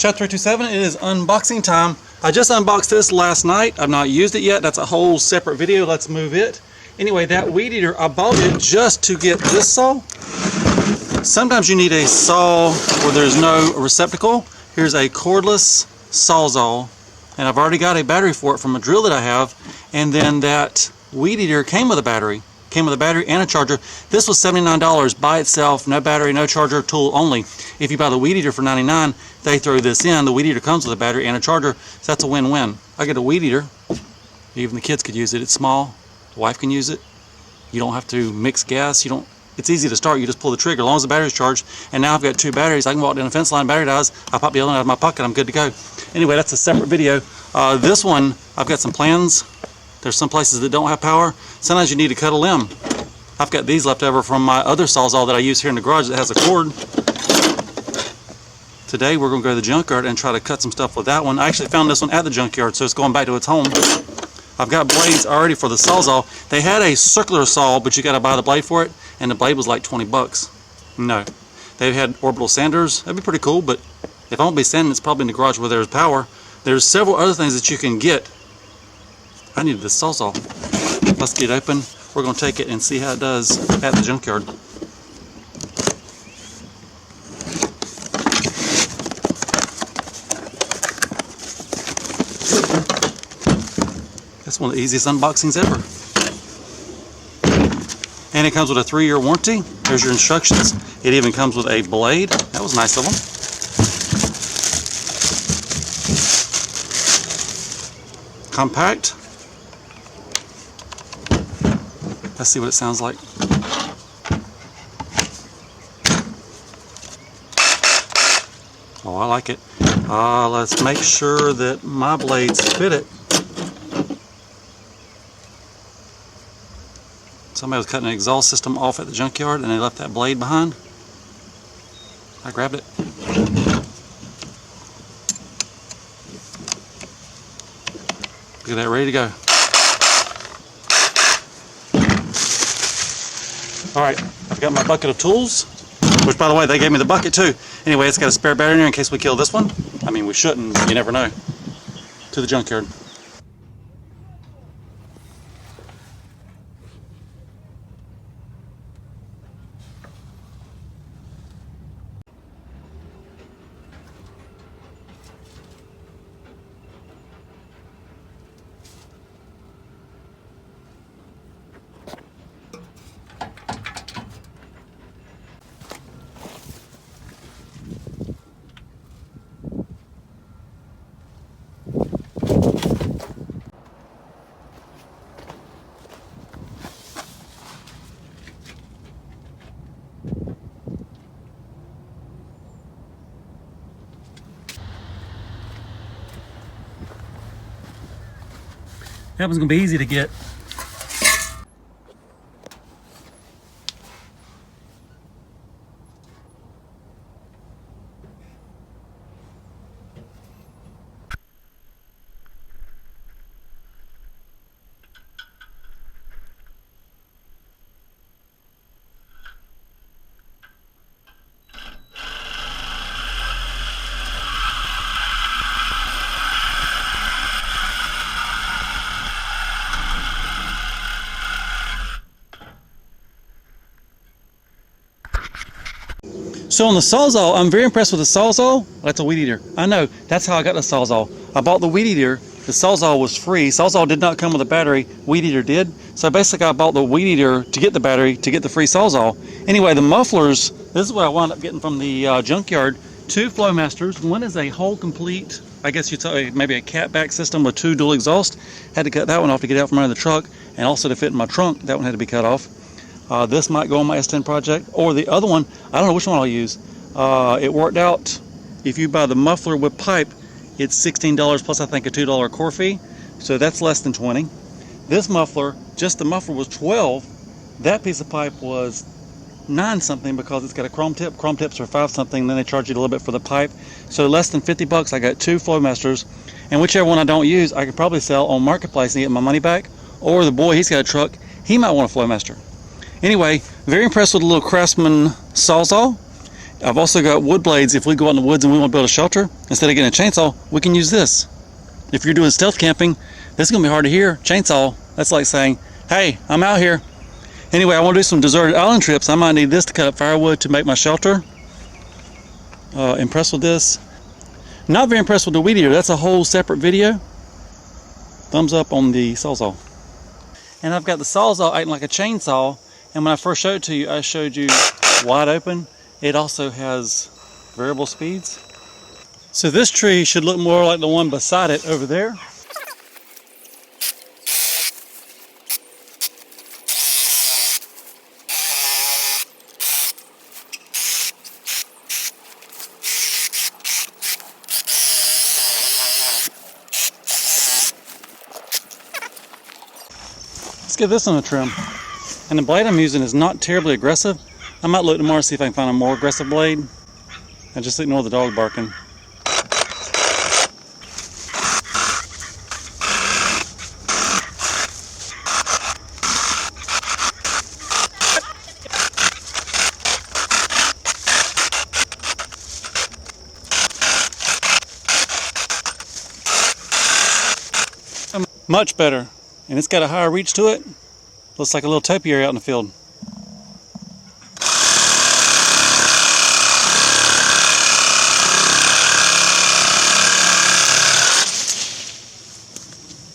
Chapter 327, it is unboxing time. I just unboxed this last night. I've not used it yet. That's a whole separate video. Let's move it. Anyway, that weed eater, I bought it just to get this saw. Sometimes you need a saw where there's no receptacle. Here's a cordless Sawzall, and I've already got a battery for it from a drill that I have. And then that weed eater came with a battery. Came with a battery and a charger. This was $79 by itself, no battery, no charger, tool only. If you buy the weed eater for $99, they throw this in. The weed eater comes with a battery and a charger, so that's a win-win. I get a weed eater. Even the kids could use it. It's small. The wife can use it. You don't have to mix gas. It's easy to start. You just pull the trigger as long as the battery's charged. And now I've got two batteries. I can walk down a fence line, battery dies, I pop the other one out of my pocket, I'm good to go. Anyway, that's a separate video. This one, I've got some plans. There's some places that don't have power. Sometimes you need to cut a limb. I've got these left over from my other Sawzall that I use here in the garage that has a cord. Today we're going to go to the junkyard and try to cut some stuff with that one. I actually found this one at the junkyard, so it's going back to its home. I've got blades already for the Sawzall. They had a circular saw, but you got to buy the blade for it, and the blade was like 20 bucks. No. They had orbital sanders. That'd be pretty cool, but if I won't be sanding, it's probably in the garage where there's power. There's several other things that you can get. I needed this Sawzall. Let's get it open. We're going to take it and see how it does at the junkyard. That's one of the easiest unboxings ever. And it comes with a 3-year warranty. There's your instructions. It even comes with a blade. That was nice of them. Compact. Let's see what it sounds like. Oh, I like it. Let's make sure that my blades fit it. Somebody was cutting an exhaust system off at the junkyard and they left that blade behind. I grabbed it. Look at that, ready to go. Alright, I've got my bucket of tools, which by the way, they gave me the bucket too. Anyway, it's got a spare battery in there in case we kill this one. I mean, we shouldn't, you never know. To the junkyard. That one's going to be easy to get. So on the Sawzall, I'm very impressed with the Sawzall. That's a weed eater. I know, that's how I got the Sawzall. I bought the weed eater, the Sawzall was free. Sawzall did not come with a battery, weed eater did. So basically I bought the weed eater to get the battery, to get the free Sawzall. Anyway, the mufflers, this is what I wound up getting from the junkyard. 2 Flowmasters, one is a whole complete, I guess you'd say maybe a catback system with 2 dual exhaust. Had to cut that one off to get out from under the truck, and also to fit in my trunk, that one had to be cut off. This might go on my S10 project, or the other one, I don't know which one I'll use. It worked out, if you buy the muffler with pipe, it's $16 plus I think a $2 core fee, so that's less than 20. This muffler, just the muffler was 12. That piece of pipe was 9 something because it's got a chrome tip. Chrome tips are 5 something, then they charge you a little bit for the pipe. So less than 50 bucks, I got 2 Flowmasters, and whichever one I don't use, I could probably sell on Marketplace and get my money back, or the boy, he's got a truck, he might want a Flowmaster. Anyway, very impressed with the little Craftsman Sawzall. I've also got wood blades. If we go out in the woods and we want to build a shelter, instead of getting a chainsaw, we can use this. If you're doing stealth camping, this is going to be hard to hear. Chainsaw, that's like saying, hey, I'm out here. Anyway, I want to do some deserted island trips. I might need this to cut up firewood to make my shelter. Impressed with this. Not very impressed with the weed eater. That's a whole separate video. Thumbs up on the Sawzall. And I've got the Sawzall acting like a chainsaw. And when I first showed it to you, I showed you wide open. It also has variable speeds. So this tree should look more like the one beside it over there. Let's give this one a trim. And the blade I'm using is not terribly aggressive. I might look tomorrow to see if I can find a more aggressive blade. And just ignore the dog barking. Much better. And it's got a higher reach to it. Looks like a little topiary out in the field.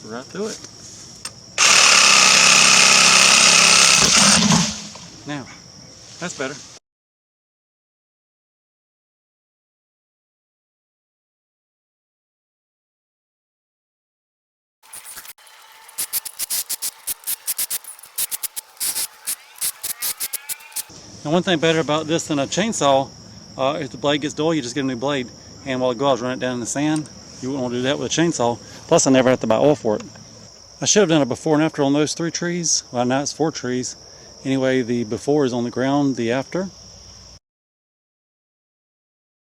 Right through it. Now, that's better. And one thing better about this than a chainsaw, if the blade gets dull, you just get a new blade. And while it goes, run it down in the sand. You wouldn't want to do that with a chainsaw. Plus, I never have to buy oil for it. I should have done a before and after on those 3 trees. Well, now it's 4 trees. Anyway, the before is on the ground, the after.